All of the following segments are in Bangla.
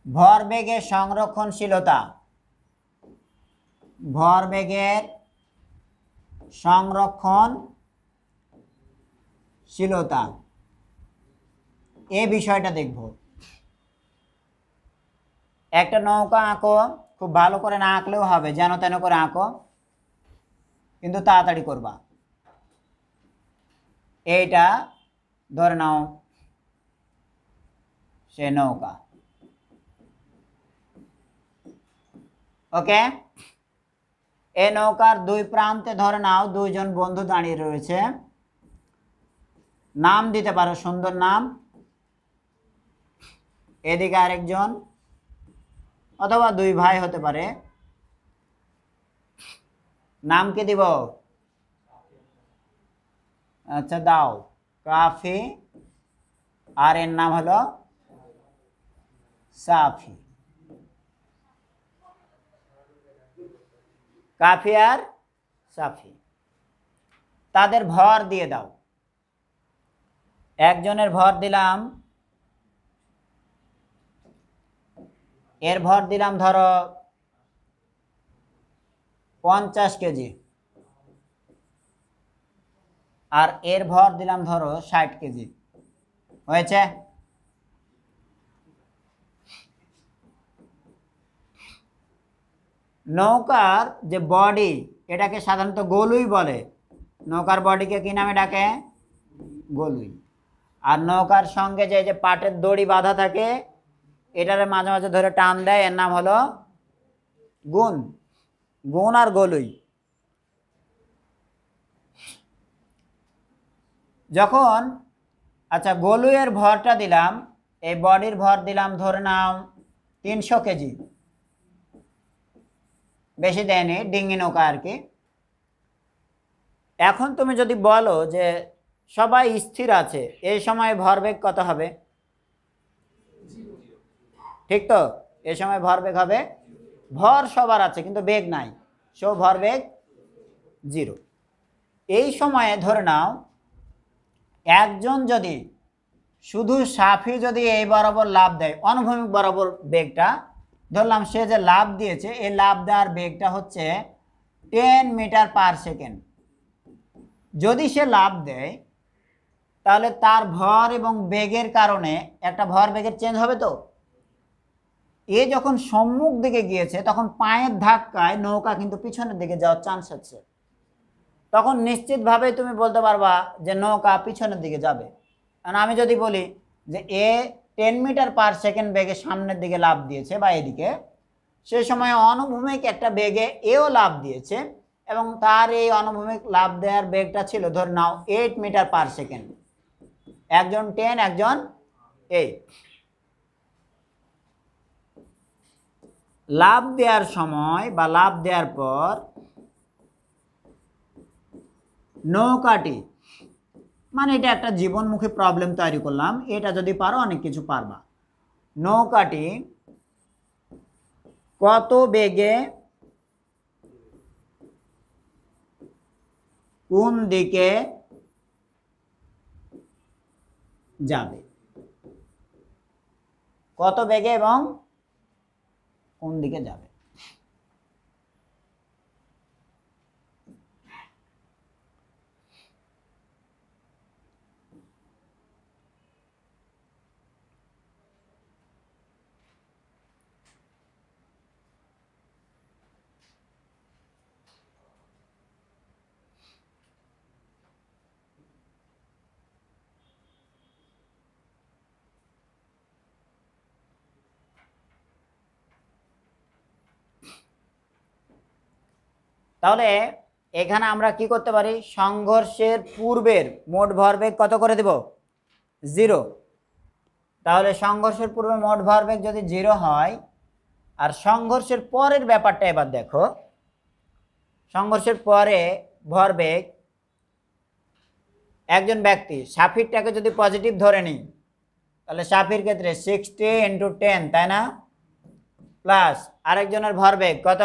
ভরবেগের সংরক্ষণশীলতা, ভরবেগের সংরক্ষণশীলতা এই বিষয়টা দেখব। একটা নৌকা আঁকো, খুব ভালো করে না আঁকলেও হবে, যেন তেন করে আঁকো, কিন্তু তাড়াতাড়ি করবা। এইটা ধরে নাও সে নৌকা, ওকে। এই নৌকার দুই প্রান্তে ধরে নাও দুইজন বন্ধু দাঁড়িয়ে রয়েছে, নাম দিতে পারো, সুন্দর নাম। এদিকে আরেকজন, অথবা দুই ভাই হতে পারে, নাম কি দিব? আচ্ছা দাও, কাফি, আর এর নাম হলো সাফি। কাফি আর সাফি, তাদের ভর দিয়ে দাও। একজনের ভর দিলাম, এর ভর দিলাম ধরো 50 কেজি, আর এর ভর দিলাম ধরো 60 কেজি। হয়েছে? নৌকার যে বডি, এটাকে সাধারণত গলুই বলে। নৌকার বডিকে কি নামে ডাকে? গলুই। আর নৌকার সঙ্গে যে যে পাটের দড়ি বাঁধা থাকে, এটারে মাঝে মাঝে ধরে টান দেয়, এর নাম হলো গুণ। গুণ আর গলুই। যখন আচ্ছা গলুইয়ের ভরটা দিলাম, এই বডির ভর দিলাম ধরে নাও 300 কেজি, বেশি দেয়নি, ডিঙ্গি নৌকা আর কি। এখন তুমি যদি বলো যে সবাই স্থির আছে, এই সময় ভরবেগ কত হবে? ঠিক তো, এই সময় ভরবেগ হবে, ভর সবার আছে কিন্তু বেগ নাই, সো ভরবেগ 0। এই সময়ে ধরে নাও একজন যদি শুধু সাফি যদি এই বরাবর লাফ দেয়, অনুভূমিক বরাবর বেগটা ধরলাম, সে যে লাফ দিয়েছে, এই লাফ দেওয়ার বেগটা হচ্ছে 10 মিটার পার সেকেন্ড। যদি সে লাফ দেয়, তাহলে তার ভর এবং বেগের কারণে একটা ভর বেগের চেঞ্জ হবে। তো এ যখন সম্মুখ দিকে গিয়েছে, তখন পায়ের ধাক্কায় নৌকা কিন্তু পিছনের দিকে যাওয়ার চান্স আছে। তখন নিশ্চিতভাবে তুমি বলতে পারবা যে নৌকা পিছনের দিকে যাবে। কারণ আমি যদি বলি যে এ 10 মিটার পার সেকেন্ড বেগে সামনের দিকে লাফ দিয়েছে বা এদিকে, সে সময় অনুভূমিক একটা বেগে এও লাফ দিয়েছে, এবং তার এই অনুভূমিক লাফ দেওয়ার বেগটা ছিল ধরে নাও 8 মিটার পার সেকেন্ড। একজন 10, একজন 8। লাফ দেওয়ার সময় বা লাফ দেওয়ার পর নৌকাটি, মানে এটা একটা জীবনমুখী প্রবলেম তৈরি করলাম, এটা যদি পারো অনেক কিছু পারবা। নৌকাটি কত বেগে কোন দিকে যাবে, কত বেগে এবং কোন দিকে যাবে। তাহলে এখানে আমরা কি করতে পারি? সংঘর্ষের পূর্বের মোট ভরবেগ কত করে দেব? 0। তাহলে সংঘর্ষের পূর্বে মোট ভরবেগ যদি 0 হয়, আর সংঘর্ষের পরের ব্যাপারটা এবার দেখো। সংঘর্ষের পরে ভরবেগ, একজন ব্যক্তি সাফিরটাকে যদি পজিটিভ ধরে নিই, তাহলে সাফির ক্ষেত্রে 60 × 10, তাই না? প্লাস আরেকজনের ভরবেগ কত?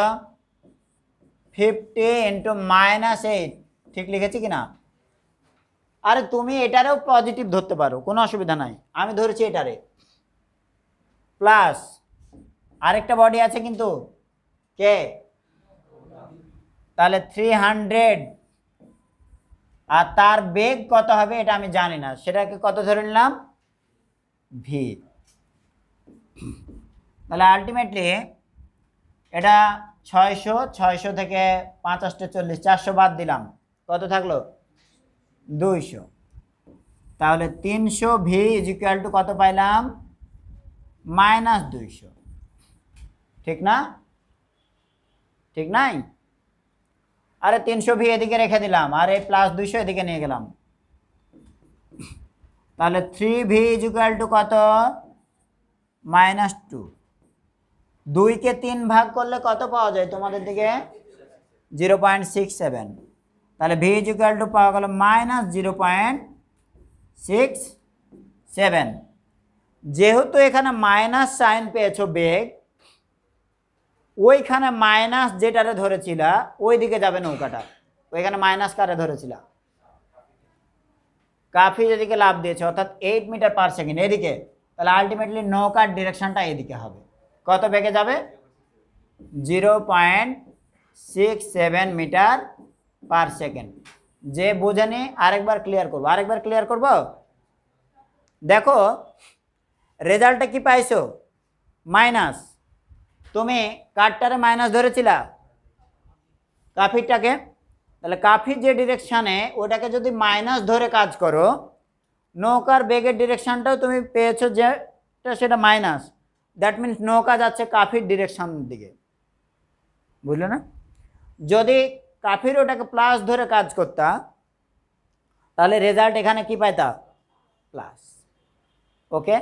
50 × -8। ঠিক লিখেছি কিনা? আরে তুমি এটারেও পজিটিভ ধরতে পারো, কোনো অসুবিধা নাই, আমি ধরেছি এটারে। প্লাস আরেকটা বডি আছে কিন্তু, কে? তাহলে 300, আর তার বেগ কত হবে এটা আমি জানি না, সেটাকে কত ধরে নিলাম? ভি। তাহলে আলটিমেটলি এটা 600 থেকে 5 × 8 = 40, 400 বাদ দিলাম, কত থাকলো? 200। তাহলে 300 ভি ইজ টু কত পাইলাম? -200। ঠিক না? ঠিক নাই? আরে 300 ভি এদিকে রেখে দিলাম, আর এই +200 এদিকে নিয়ে গেলাম। তাহলে 3 ভি ইজ টু কত? -2। 2 কে 3 ভাগ করলে কত পাওয়া যায় তোমাদের দিকে? 0.67। তাহলে ভি ইজ টু পাওয়া গেল -0.67। যেহেতু এখানে মাইনাস সাইন পেয়েছো বেগ, ওইখানে মাইনাস যেটারে ধরেছিল ওই দিকে যাবে নৌকাটা। ওইখানে মাইনাস কারে ধরেছিল? কাফি যেদিকে লাভ দিয়েছে, অর্থাৎ 8 মিটার/সেকেন্ড এদিকে। তাহলে আলটিমেটলি নৌকার ডিরেকশনটা এদিকে হবে। কত বেগে যাবে? 0.67 মিটার/সেকেন্ড। যে বোঝেনি আরেকবার ক্লিয়ার করবো, আরেকবার ক্লিয়ার করব। দেখো রেজাল্টটা কি পাইছো? মাইনাস। তুমি কাঠটারে মাইনাস ধরেছিলা, কাফিরটাকে। তাহলে কাফির যে ডিরেকশানে, ওটাকে যদি মাইনাস ধরে কাজ করো, নৌকার বেগের ডিরেকশানটাও তুমি পেয়েছো যেটা, সেটা মাইনাস। দ্যাট মিনস নৌকা যাচ্ছে কাফির ডিরেকশানের দিকে। বুঝলে না? যদি কাফির ওটাকে প্লাস ধরে কাজ করতা, তাহলে রেজাল্ট এখানে কি পাইতা? প্লাস। ওকে,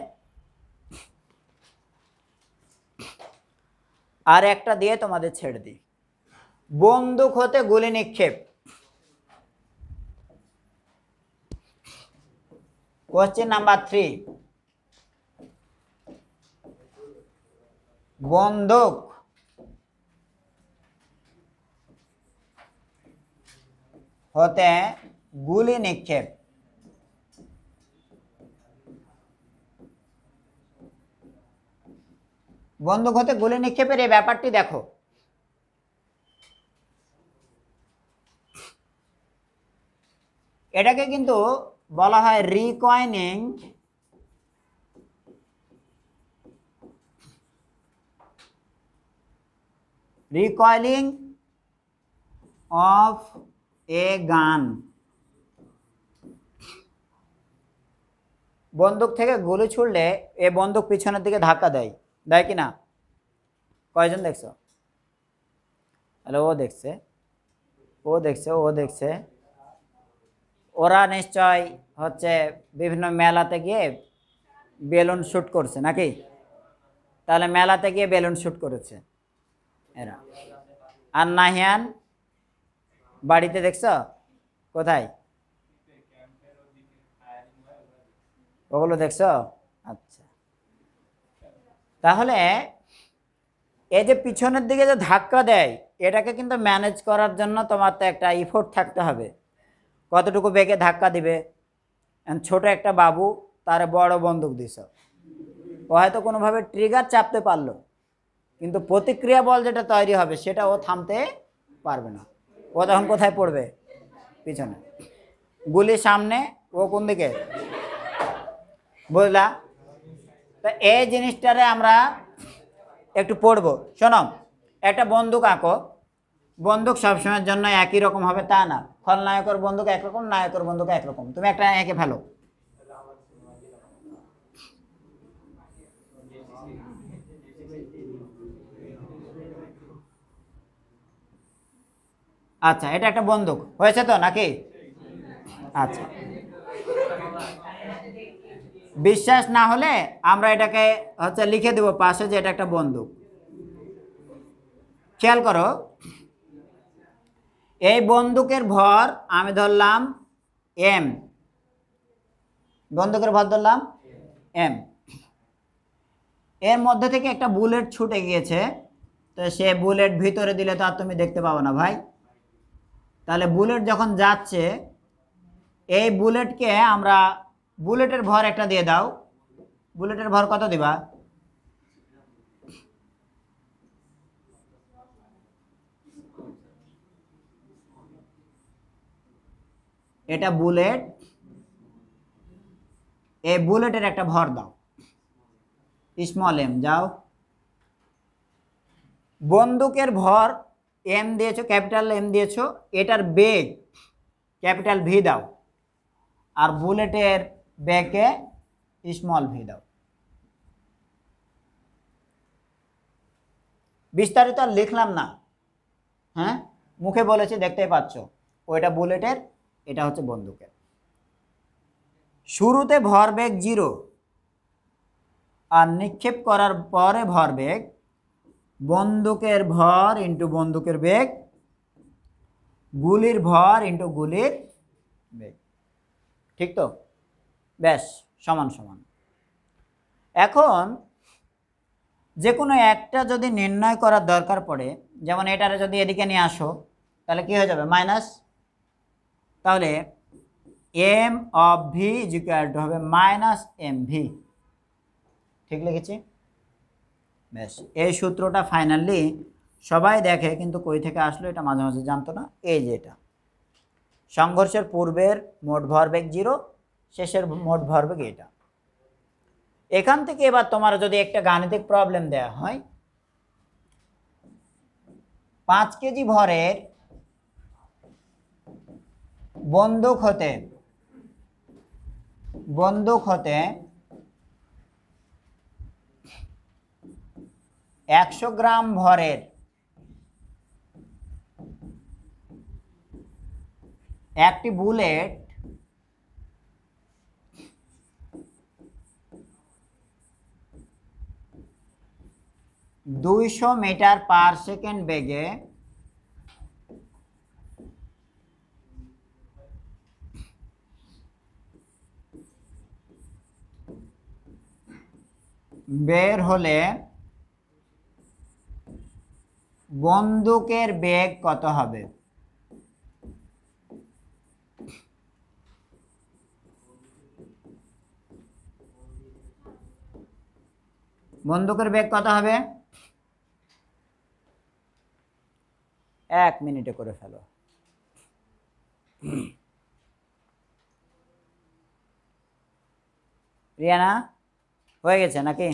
আর একটা দিয়ে তোমাদের ছেড়ে দিই। বন্দুক হতে গুলি নিক্ষেপ। Question number 3। বন্দুক হতে গুলি নিক্ষেপ। বন্দুক হতে গুলি নিক্ষেপের এই ব্যাপারটি দেখো। এটাকে কিন্তু বলা হয় রিকয়েলিং অফ এ গান। বন্দুক থেকে গুলি ছুড়লে এ বন্দুক পিছনের দিকে ধাক্কা দেয়, দেয় কি না? কয়জন দেখছো? তাহলে ও দেখছে, ও দেখছে, ও দেখছে। ওরা নিশ্চয় হচ্ছে বিভিন্ন মেলাতে গিয়ে বেলুন শ্যুট করছে নাকি? তাহলে মেলাতে গিয়ে বেলুন শ্যুট করেছে এরা। আর নাহিয়ান বাড়িতে দেখছো? কোথায়? ওগুলো দেখছো? আচ্ছা, তাহলে এই যে পিছনের দিকে যে ধাক্কা দেয়, এটাকে কিন্তু ম্যানেজ করার জন্য তোমার তো একটা ইফোর্ট থাকতে হবে। কতটুকু বেগে ধাক্কা দিবে? ছোট একটা বাবু, তারে বড় বন্দুক দিছ, ও হয়তো কোনোভাবে ট্রিগার চাপতে পারলো, কিন্তু প্রতিক্রিয়া বল যেটা তৈরি হবে সেটা ও থামতে পারবে না। ও তখন কোথায় পড়বে? পিছনে। গুলি সামনে, ও কোন দিকে? বুঝলা? তো এই জিনিসটারে আমরা একটু পড়বো। শোনো, একটা বন্দুক আঁকো। বন্দুক সবসময়ের জন্য একই রকম হবে তা না। খলনায়কের বন্দুক একরকম, নায়কের বন্দুক একরকম। তুমি একটা এঁকে ফেলো। আচ্ছা, এটা একটা বন্দুক হয়েছে তো নাকি? আচ্ছা, বিশ্বাস না হলে আমরা এটাকে হচ্ছে লিখে দেব পাশে যে এটা একটা বন্দুক। খেয়াল করো, এই বন্দুকের ভর আমি ধরলাম এম। বন্দুকের ভর ধরলাম এম। এর মধ্যে থেকে একটা বুলেট ছুটে গিয়েছে, তো সে বুলেট ভিতরে দিলে তো আর তুমি দেখতে পাবো না ভাই। তাহলে বুলেট যখন যাচ্ছে, এই বুলেটকে আমরা বুলেটের ভর একটা দিয়ে দাও। বুলেটের ভর কত দিবা? এটা বুলেট, এই বুলেটের একটা ভর দাও স্মল এম। যাও, বন্দুকের ভর এম দিয়েছো, ক্যাপিটাল এম দিয়েছো, এটার বেগ ক্যাপিটাল ভি দাও, আর বুলেটের বেগে স্মল ভি দাও। বিস্তারিত আর লিখলাম না, হ্যাঁ মুখে বলেছি, দেখতেই পাচ্ছ। ওইটা বুলেটের, এটা হচ্ছে বন্দুকের। শুরুতে ভরবেগ 0 আর নিক্ষেপ করার পরে ভরবেগ বন্দুকের ভর ইন্টু বন্দুকের বেগ, গুলির ভর ইন্টু গুলির বেগ। ঠিক তো? ব্যাস, সমান সমান। এখন যে কোনো একটা যদি নির্ণয় করার দরকার পড়ে, যেমন এটারে যদি এদিকে নিয়ে আসো, তাহলে কি হয়ে যাবে? মাইনাস। তাহলে m of v is equal to হবে মাইনাস এম ভি। ঠিক লিখেছি? ব্যাস, এই সূত্রটা ফাইনালি সবাই দেখে, কিন্তু কই থেকে আসলো এটা মাঝে মাঝে জানতো না। এই যে এটা সংঘর্ষের পূর্বের মোট ভরবেগ 0, শেষের মোট ভরবেগ এটা। এখান থেকে এবার তোমার যদি একটা গাণিতিক প্রবলেম দেয়া হয়, 5 কেজি ভরের বন্দুক হতে 100 গ্রাম ভরের একটি বুলেট 200 মিটার পার সেকেন্ড বেগে বের হলে বন্দুকের বেগ কত হবে? বন্দুকের বেগ কত হবে? 1 মিনিটে করে ফেলো। রিয়ানা, হয়ে গেছে নাকি?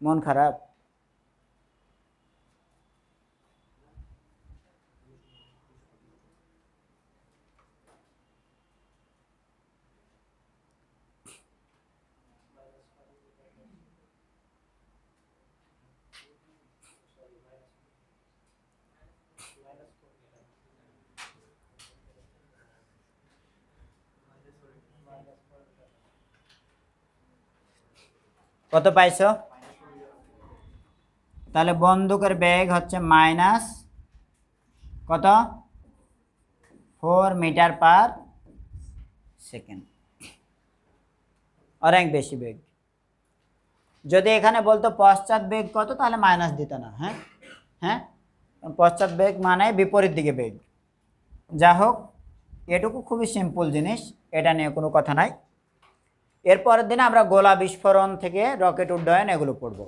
মন খারাপ? কত পাইছো? তাহলে বন্দুকের বেগ হচ্ছে মাইনাস কত? 4 মিটার পার সেকেন্ড। অনেক বেশি বেগ। যদি এখানে বলতো পশ্চাৎ বেগ কত, তাহলে মাইনাস দিত না। হ্যাঁ হ্যাঁ, পশ্চাৎ বেগ মানে বিপরীত দিকে বেগ। যা হোক, এটুকু খুবই সিম্পল জিনিস, এটা নিয়ে কোনো কথা নাই। এরপরের দিনে আমরা গোলা বিস্ফোরণ থেকে রকেট উড্ডয়ন এগুলো পড়ব।